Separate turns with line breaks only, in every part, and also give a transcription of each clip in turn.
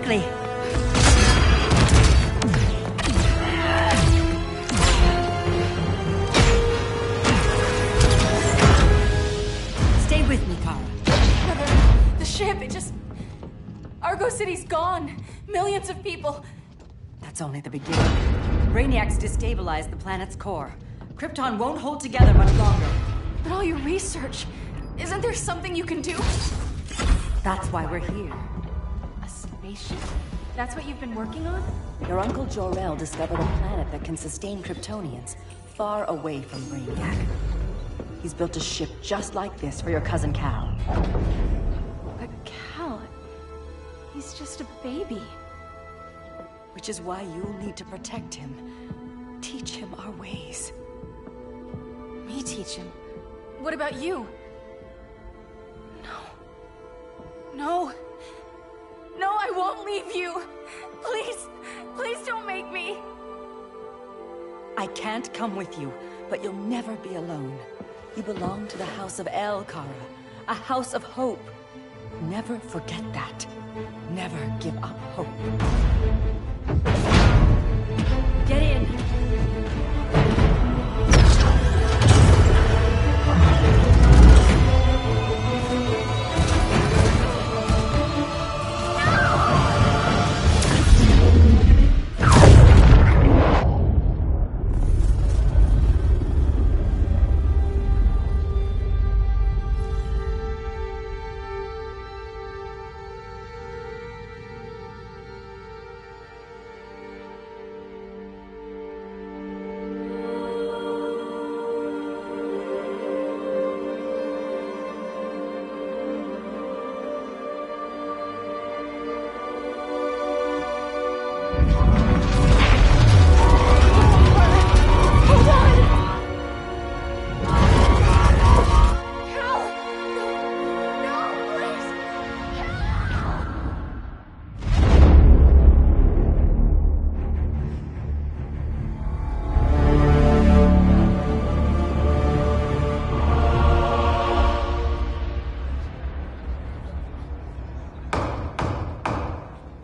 quickly. Stay with me, Kara.
The ship, it just... Argo City's gone. Millions of people.
That's only the beginning. Brainiac's destabilized the planet's core. Krypton won't hold together much longer.
But all your research, isn't there something you can do?
That's why we're here.
A spaceship? That's what you've been working on?
Your Uncle Jor-El discovered a planet that can sustain Kryptonians, far away from Brainiac. He's built a ship just like this for your cousin Cal.
But Cal... he's just a baby.
Which is why you'll need to protect him. Teach him our ways.
Me teach him? What about you? No. No, I won't leave you. Please, please don't make me.
I can't come with you, but you'll never be alone. You belong to the House of El, Kara. A house of hope. Never forget that. Never give up hope. Get in.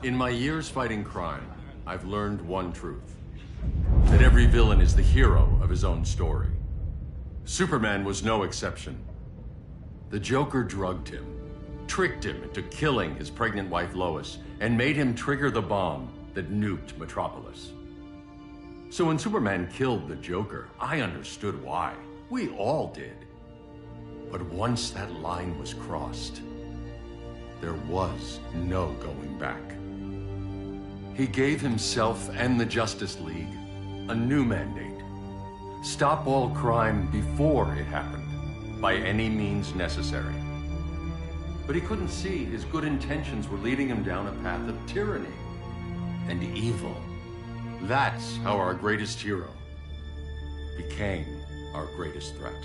In my years fighting crime, I've learned one truth. That every villain is the hero of his own story. Superman was no exception. The Joker drugged him, tricked him into killing his pregnant wife Lois, and made him trigger the bomb that nuked Metropolis. So when Superman killed the Joker, I understood why. We all did. But once that line was crossed, there was no going back. He gave himself and the Justice League a new mandate. Stop all crime before it happened, by any means necessary. But he couldn't see his good intentions were leading him down a path of tyranny and evil. That's how our greatest hero became our greatest threat.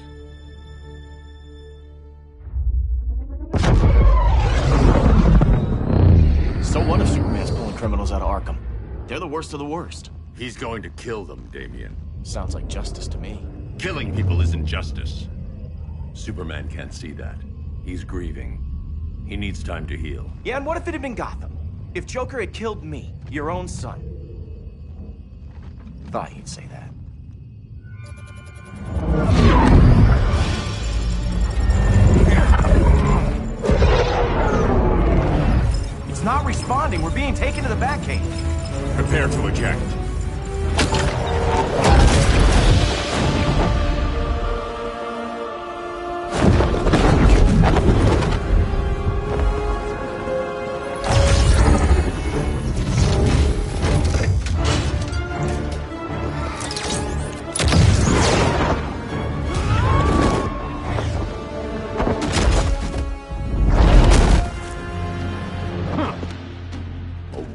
So what if Superman's pulling criminals out of Arkham? They're the worst of the worst.
He's going to kill them, Damian.
Sounds like justice to me.
Killing people isn't justice. Superman can't see that. He's grieving. He needs time to heal.
Yeah, and what if it had been Gotham? If Joker had killed me, your own son? Thought you'd say that. It's not responding. We're being taken to the Batcave.
Prepare to eject.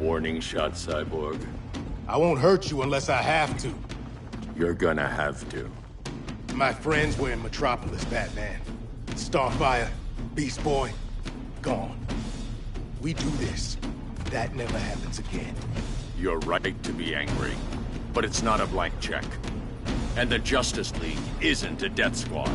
Warning shot, Cyborg.
I won't hurt you unless I have to.
You're gonna have to.
My friends were in Metropolis, Batman. Starfire, Beast Boy, gone. We do this. That never happens again.
You're right to be angry, but it's not a blank check. And the Justice League isn't a death squad.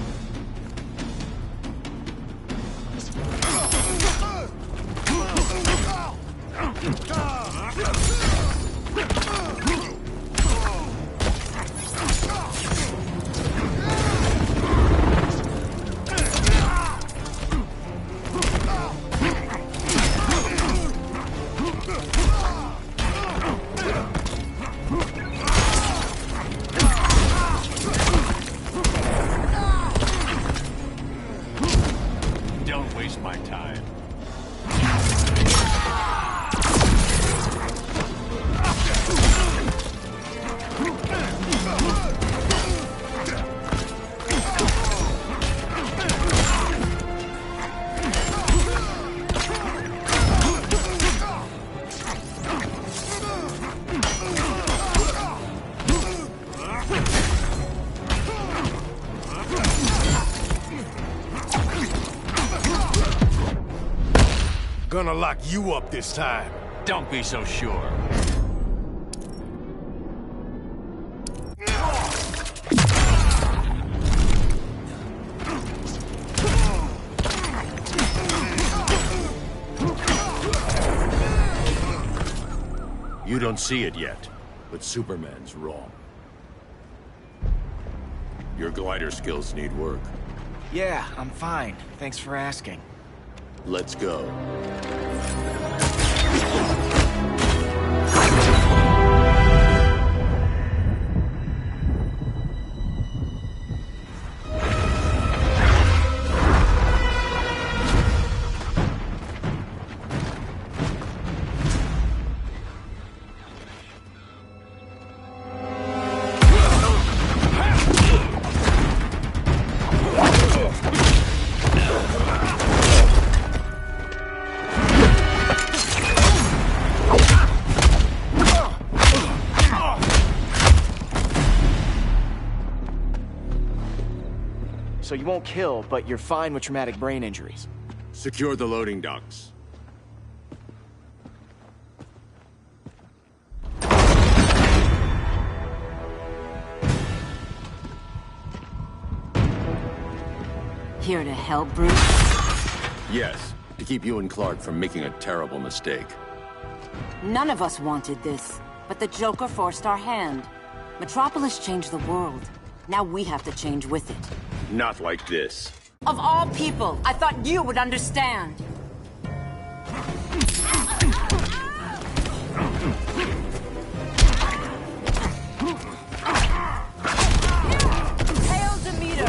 Don't waste my time.
Gonna lock you up this time.
Don't be so sure. You don't see it yet, but Superman's wrong. Your glider skills need work.
Yeah, I'm fine. Thanks for asking.
Let's go.
So you won't kill, but you're fine with traumatic brain injuries.
Secure the loading docks.
Here to help, Bruce?
Yes, to keep you and Clark from making a terrible mistake.
None of us wanted this, but the Joker forced our hand. Metropolis changed the world. Now we have to change with it.
Not like this.
Of all people, I thought you would understand. Hail Demeter!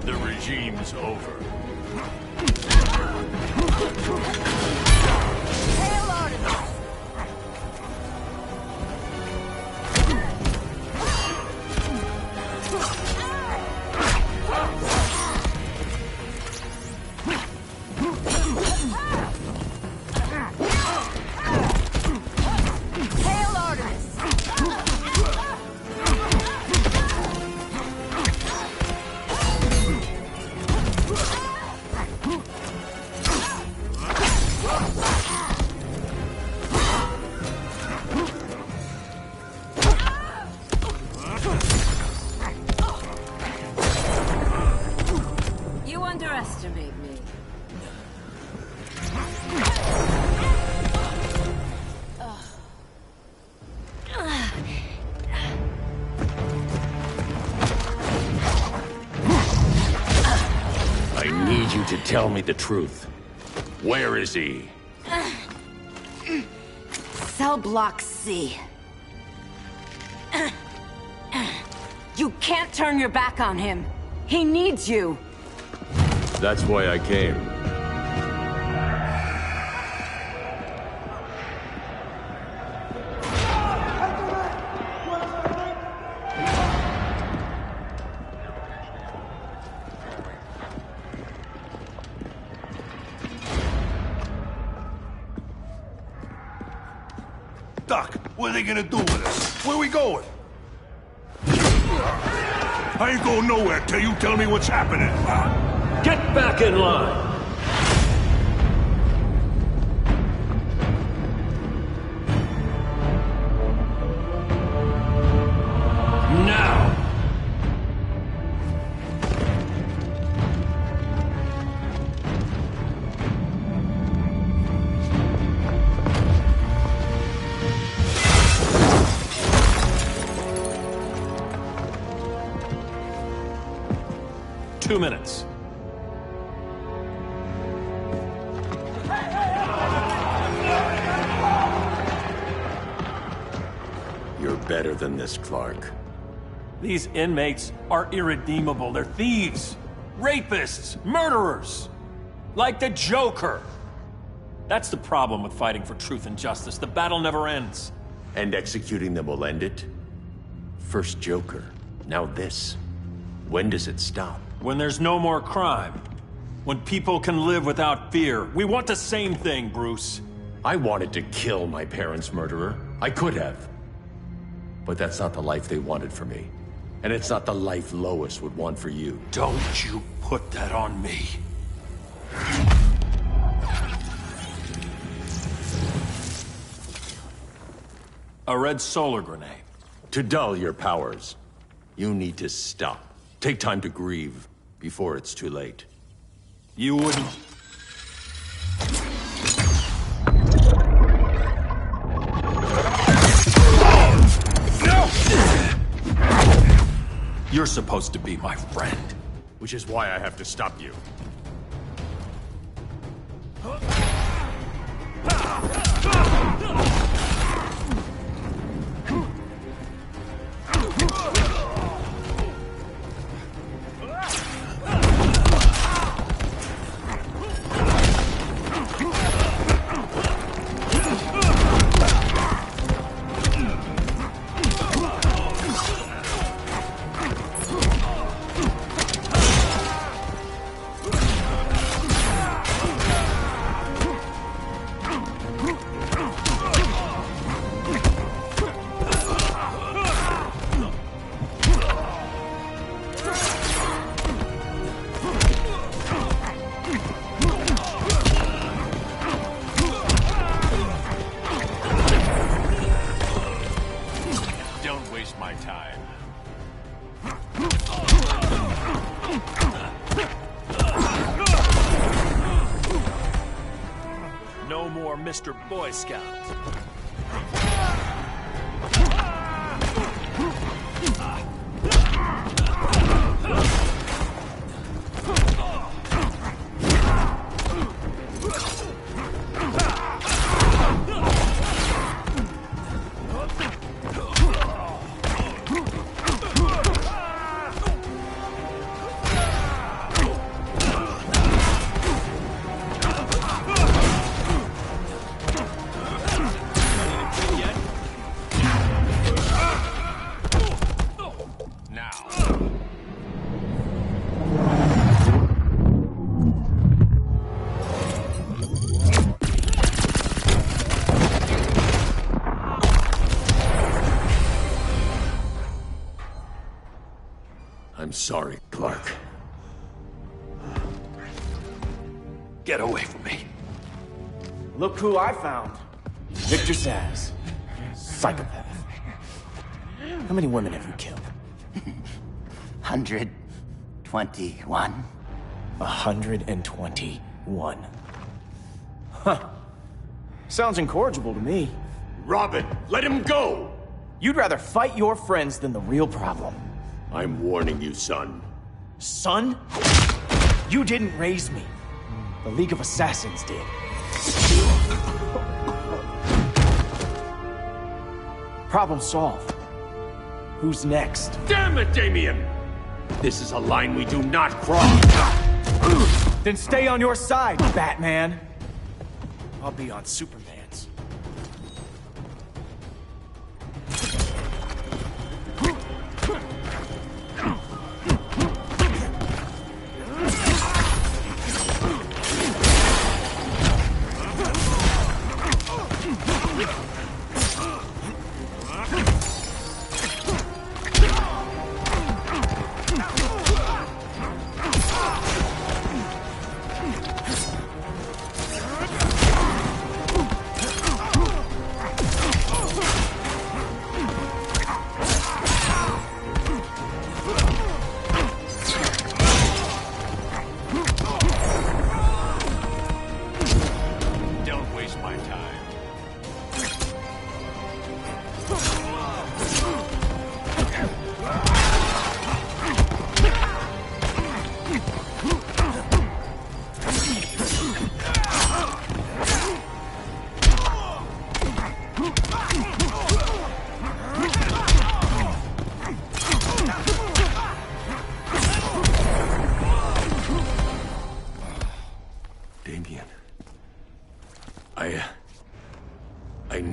The regime's over.
Hail Artemis! Hail Artemis! You underestimate me.
I need you to tell me the truth. Where is he?
Cell Block C. You can't turn your back on him. He needs you.
That's why I came.
Doc, what are they gonna do with us? Where are we going?
I ain't going nowhere till you tell me what's happening.
Get back in line! Now! Two minutes.
You're better than this, Clark.
These inmates are irredeemable. They're thieves, rapists, murderers. Like the Joker. That's the problem with fighting for truth and justice. The battle never ends.
And executing them will end it? First Joker, now this. When does it stop?
When there's no more crime. When people can live without fear. We want the same thing, Bruce.
I wanted to kill my parents' murderer. I could have. But that's not the life they wanted for me. And it's not the life Lois would want for you.
Don't you put that on me. A red solar grenade.
To dull your powers, you need to stop. Take time to grieve before it's too late.
You wouldn't... You're supposed to be my friend.
Which is why I have to stop you.
No more Mr. Boy Scout.
I'm sorry, Clark.
Get away from me.
Look who I found. Victor Zsasz. Psychopath. How many women have you killed?
121.
121. Huh. Sounds incorrigible to me.
Robin, let him go!
You'd rather fight your friends than the real problem.
I'm warning you, son.
Son? You didn't raise me. The League of Assassins did. Problem solved. Who's next?
Damn it, Damien! This is a line we do not cross!
Then stay on your side, Batman. I'll be on Superman's.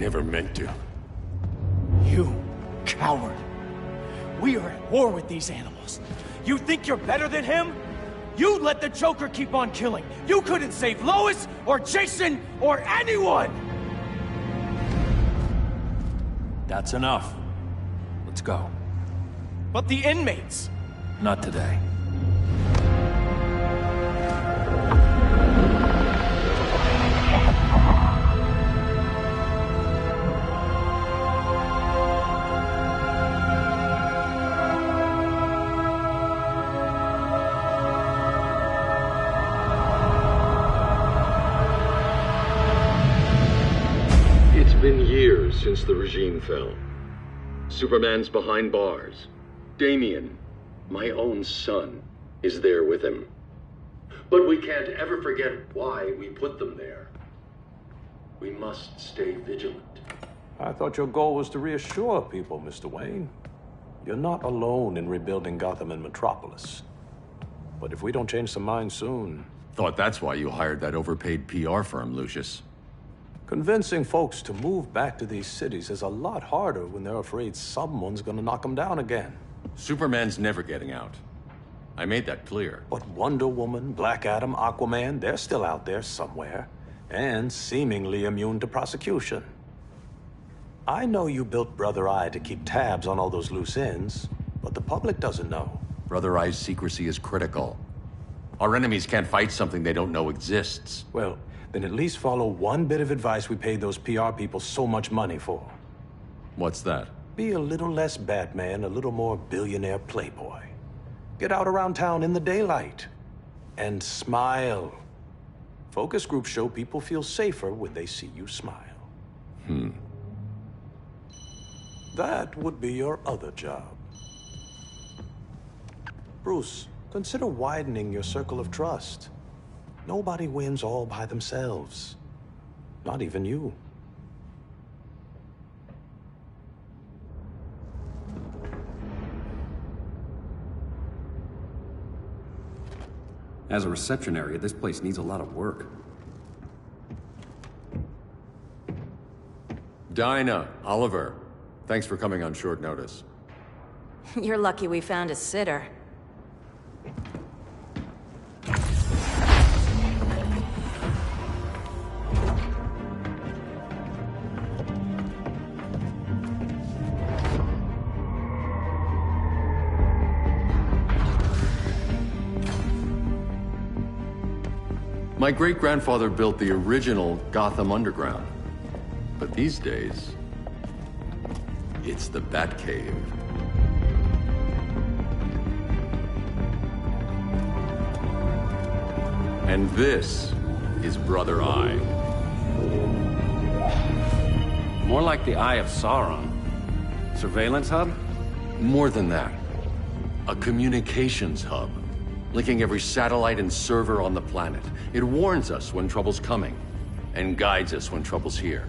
never meant to.
You coward. We are at war with these animals. You think you're better than him? You let the Joker keep on killing. You couldn't save Lois, or Jason, or anyone!
That's enough. Let's go.
But the inmates!
Not today.
It's been years since the regime fell. Superman's behind bars. Damian, my own son, is there with him. But we can't ever forget why we put them there. We must stay vigilant.
I thought your goal was to reassure people, Mr. Wayne. You're not alone in rebuilding Gotham and Metropolis. But if we don't change some minds soon...
Thought that's why you hired that overpaid PR firm, Lucius.
Convincing folks to move back to these cities is a lot harder when they're afraid someone's gonna knock them down again.
Superman's never getting out. I made that clear.
But Wonder Woman, Black Adam, Aquaman, they're still out there somewhere. And seemingly immune to prosecution. I know you built Brother Eye to keep tabs on all those loose ends, but the public doesn't know.
Brother Eye's secrecy is critical. Our enemies can't fight something they don't know exists.
Well, then at least follow one bit of advice we paid those PR people so much money for.
What's that?
Be a little less Batman, a little more billionaire playboy. Get out around town in the daylight. And smile. Focus groups show people feel safer when they see you smile. That would be your other job. Bruce, consider widening your circle of trust. Nobody wins all by themselves. Not even you.
As a reception area, this place needs a lot of work.
Dinah, Oliver, thanks for coming on short notice.
You're lucky we found a sitter.
My great-grandfather built the original Gotham Underground. But these days, it's the Batcave. And this is Brother Eye.
More like the Eye of Sauron. Surveillance hub?
More than that. A communications hub. Linking every satellite and server on the planet. It warns us when trouble's coming, and guides us when trouble's here.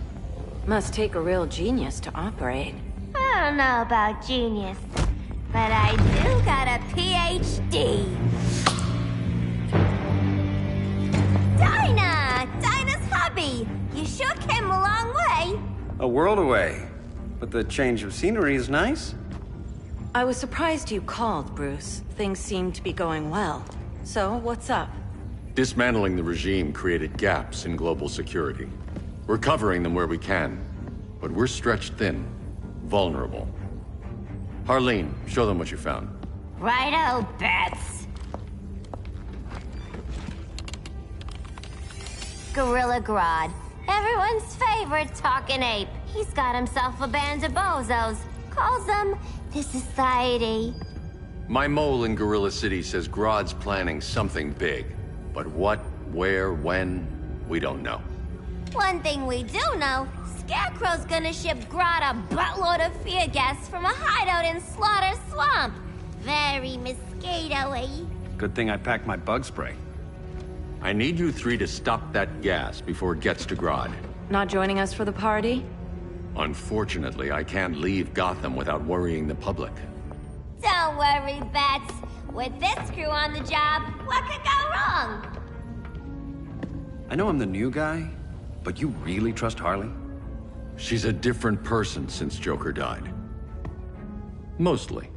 Must take a real genius to operate.
I don't know about genius, but I do got a PhD. Dinah's hubby! You sure came a long way.
A world away. But the change of scenery is nice.
I was surprised you called, Bruce. Things seem to be going well. So, what's up?
Dismantling the regime created gaps in global security. We're covering them where we can, but we're stretched thin, vulnerable. Harleen, show them what you found.
Righto, Bats. Gorilla Grodd. Everyone's favorite talking ape. He's got himself a band of bozos. Calls them the Society.
My mole in Gorilla City says Grodd's planning something big. But what, where, when, we don't know.
One thing we do know, Scarecrow's gonna ship Grodd a buttload of fear gas from a hideout in Slaughter Swamp. Very mosquito-y.
Good thing I packed my bug spray.
I need you three to stop that gas before it gets to Grodd.
Not joining us for the party?
Unfortunately, I can't leave Gotham without worrying the public.
Don't worry, Bats. With this crew on the job, what could go wrong?
I know I'm the new guy, but you really trust Harley?
She's a different person since Joker died. Mostly.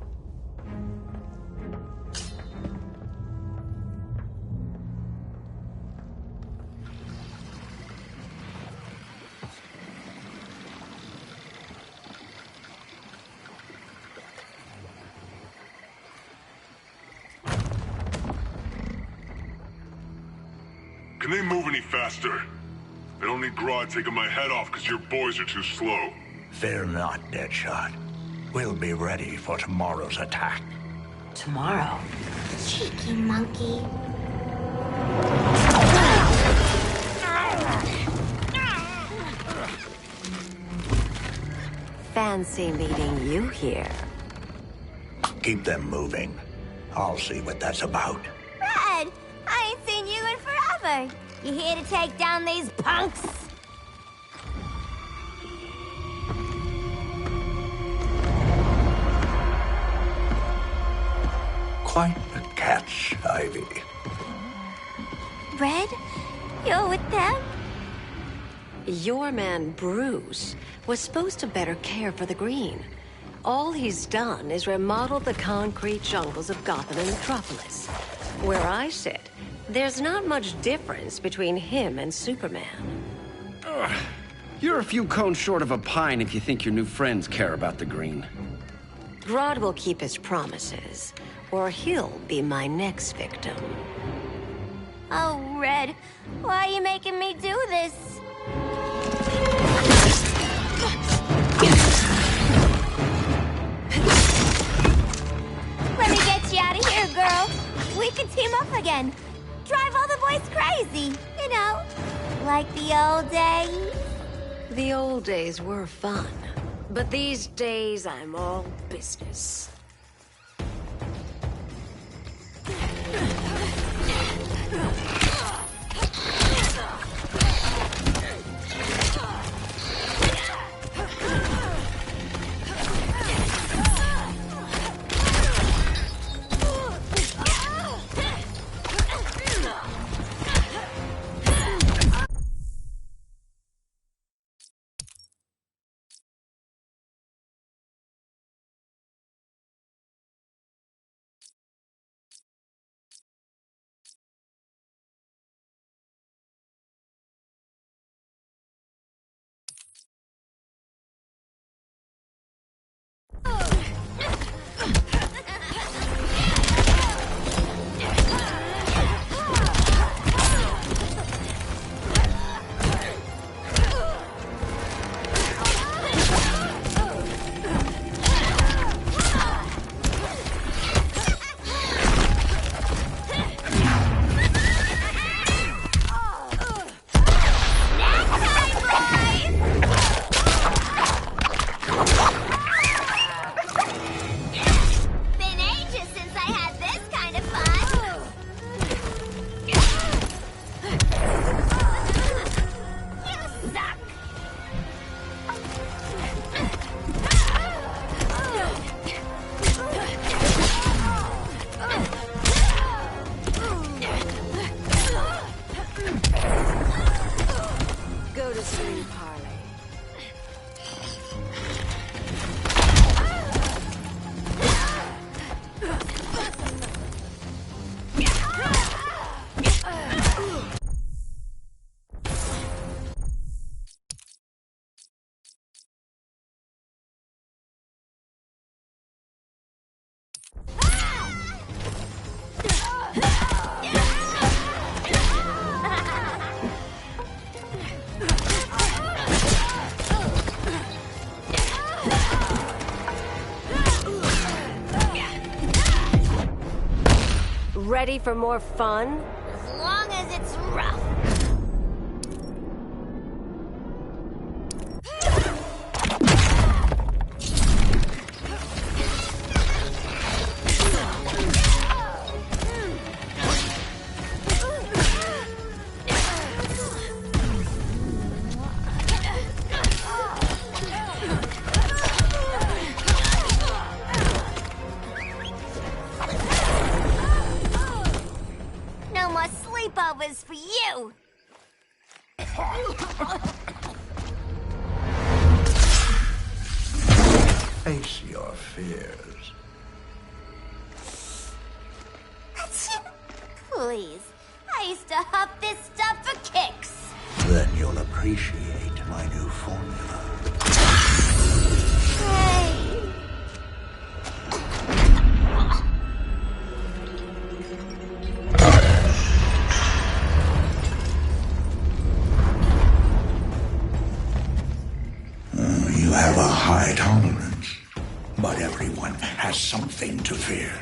Can they move any faster? I don't need Grodd taking my head off because your boys are too slow.
Fear not, Deadshot. We'll be ready for tomorrow's attack.
Tomorrow?
Cheeky monkey.
Fancy meeting you here.
Keep them moving. I'll see what that's about.
Red, I ain't seen you in forever. You here to take down these punks?
Quite a catch, Ivy.
Red, you're with them?
Your man, Bruce, was supposed to better care for the Green. All he's done is remodel the concrete jungles of Gotham and Metropolis. Where I sit, there's not much difference between him and Superman.
You're a few cones short of a pine if you think your new friends care about the Green.
Grodd will keep his promises, or he'll be my next victim.
Oh, Red, why are you making me do this? Let me get you out of here, girl. We can team up again. Drive all the boys crazy, you know, like the old days.
The old days were fun, but these days I'm all business. Ready for more fun?
As long as it's rough. No more
face your fears.
Please. I used to huff this stuff for kicks.
Then you'll appreciate my new formula.
Hey.
You have a high tolerance, but everyone has something to fear.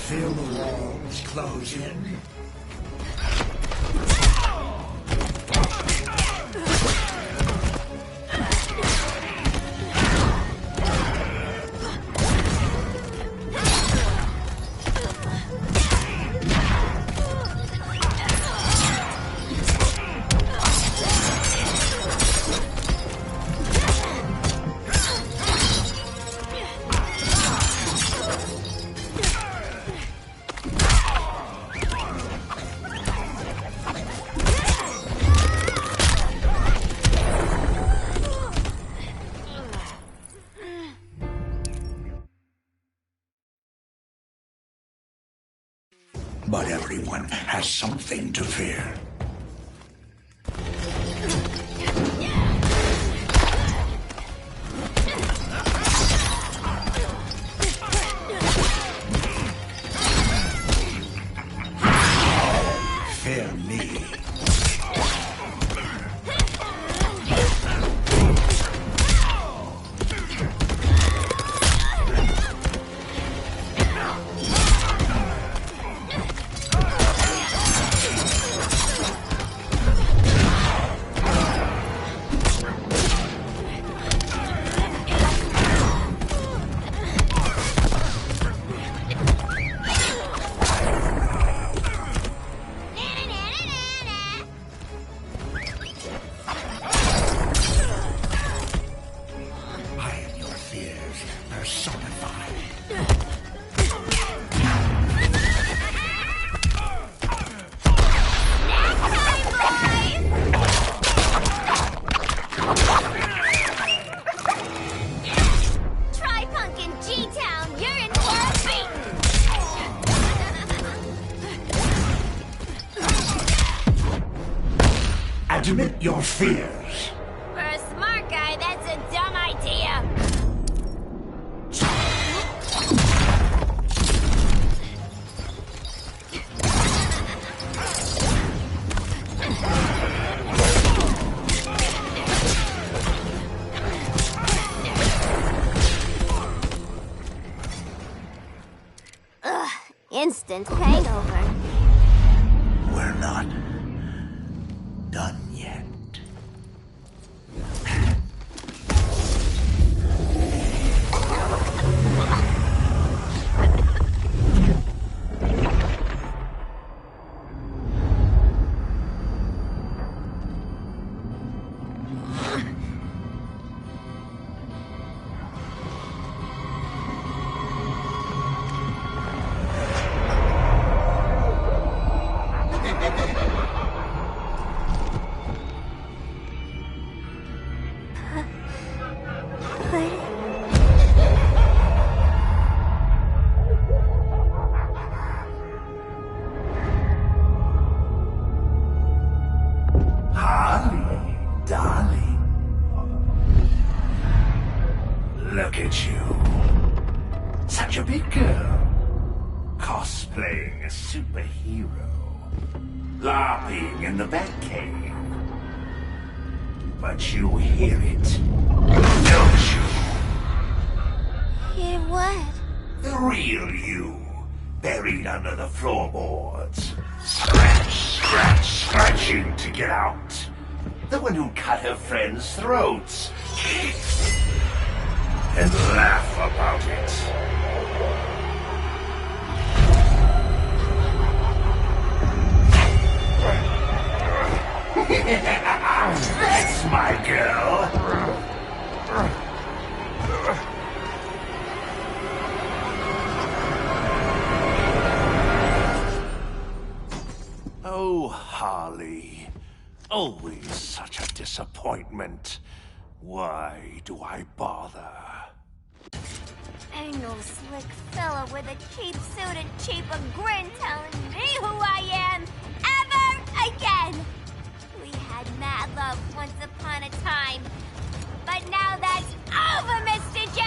Feel the walls close in. But everyone has something to fear. Fear me. Admit your fears.
For a smart guy, that's a dumb idea. Ugh, instant hangover.
We're not done yet. Look at you. Such a big girl. Cosplaying a superhero. LARPing in the Batcave. But you hear it, don't you?
Hear what?
The real you, buried under the floorboards. Scratch, scratch, scratching to get out. The one who cut her friends' throats. And laugh about it. That's my girl.
Oh, Harley. Always such a disappointment. Why do I bother?
Ain't no slick fella with a cheap suit and cheaper grin telling me who I am ever again. We had mad love once upon a time, but now that's over, Mr. J.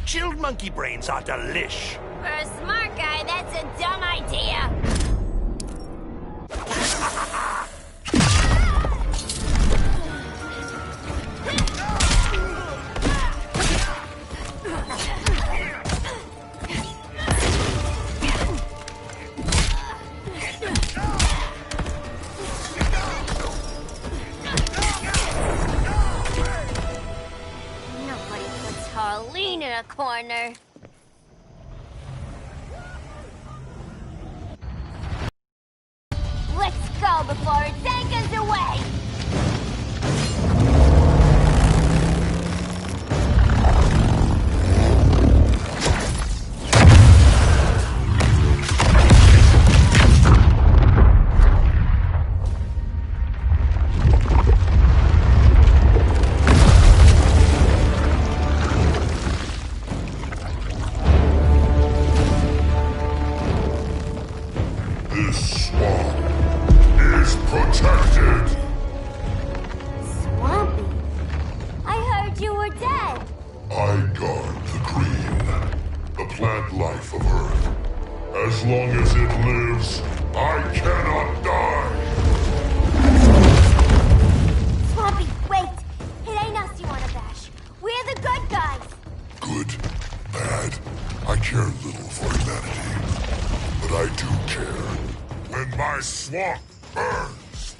Chilled monkey brains are delish.
For a smart guy, that's a dumb idea. Nobody puts Harleen in a corner. Let's go before it takes us away!
This swamp is protected.
Swampy? I heard you were dead.
I guard the green, the plant life of Earth. As long as it lives, I cannot die.
Swampy, wait! It ain't us you wanna bash. We're the good guys.
Good, bad, I care little for humanity. But I do care when my swamp burns.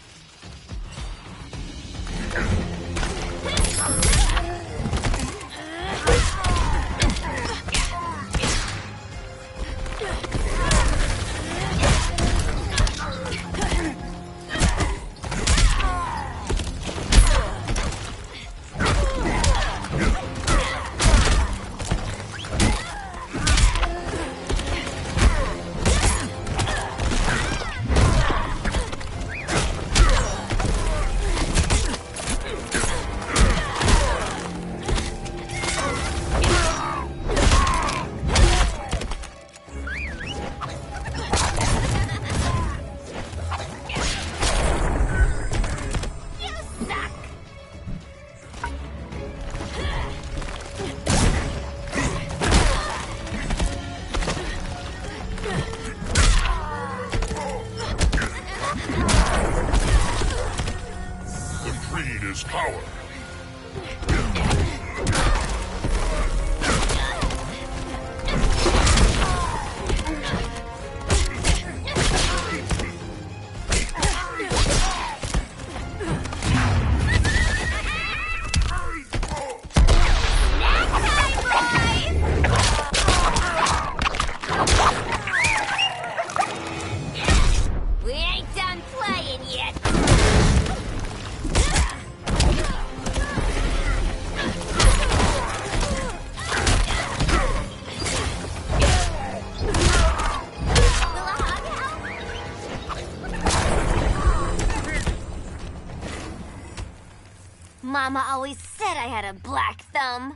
Mama always said I had a black thumb.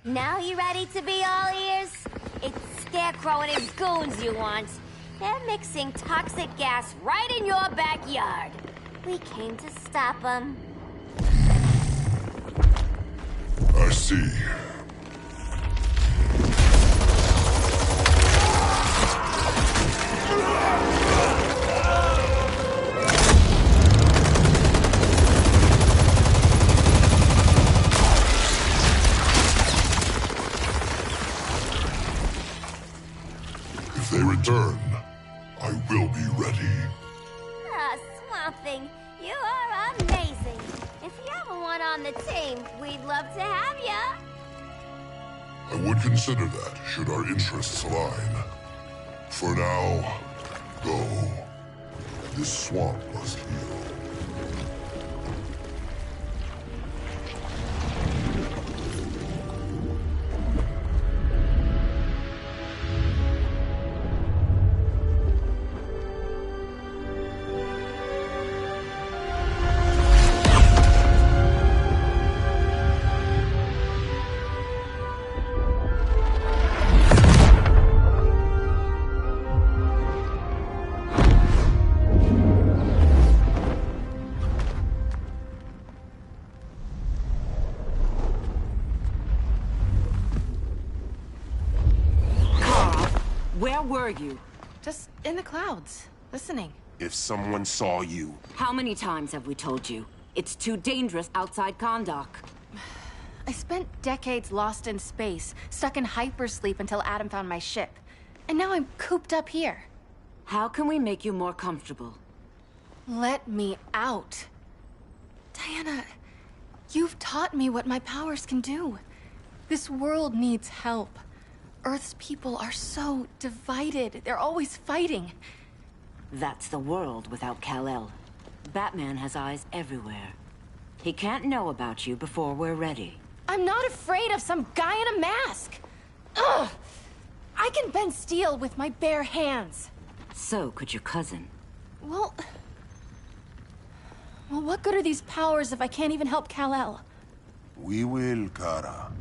Now you ready to be all ears? It's Scarecrow and his goons you want. They're mixing toxic gas right in your backyard. We came to stop them.
I see. If they return, I will be ready.
Ah, Swamp Thing, you are amazing. If you ever want on the team, we'd love to have ya.
I would consider that, should our interests align. For now, go. This swamp must heal.
Where were you?
Just in the clouds, listening.
If someone saw you...
How many times have we told you? It's too dangerous outside Kahndaq.
I spent decades lost in space, stuck in hypersleep until Adam found my ship. And now I'm cooped up here.
How can we make you more comfortable?
Let me out. Diana, you've taught me what my powers can do. This world needs help. Earth's people are so divided. They're always fighting.
That's the world without Kal-El. Batman has eyes everywhere. He can't know about you before we're ready.
I'm not afraid of some guy in a mask. Ugh! I can bend steel with my bare hands.
So could your cousin.
Well, what good are these powers if I can't even help Kal-El?
We will, Kara.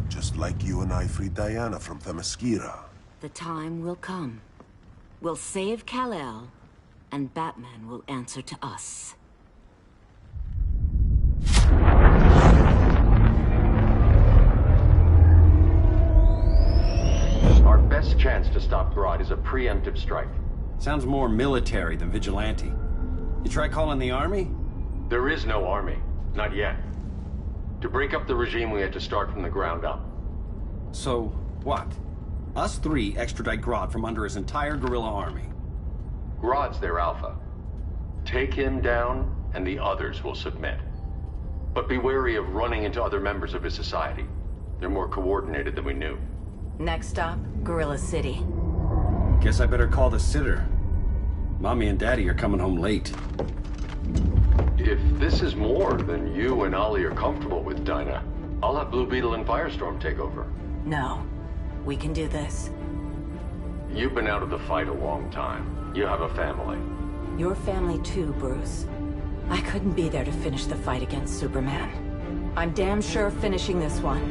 Just like you and I freed Diana from Themyscira.
The time will come. We'll save Kal-El, and Batman will answer to us.
Our best chance to stop Grodd is a preemptive strike.
Sounds more military than vigilante. You try calling the army?
There is no army. Not yet. To break up the regime, we had to start from the ground up.
So, what? Us three extradite Grodd from under his entire guerrilla army.
Grodd's their alpha. Take him down, and the others will submit. But be wary of running into other members of his society. They're more coordinated than we knew.
Next stop, Gorilla City.
Guess I better call the sitter. Mommy and Daddy are coming home late.
If this is more than you and Ollie are comfortable with, Dinah, I'll have Blue Beetle and Firestorm take over.
No. We can do this.
You've been out of the fight a long time. You have a family.
Your family too, Bruce. I couldn't be there to finish the fight against Superman. I'm damn sure finishing this one.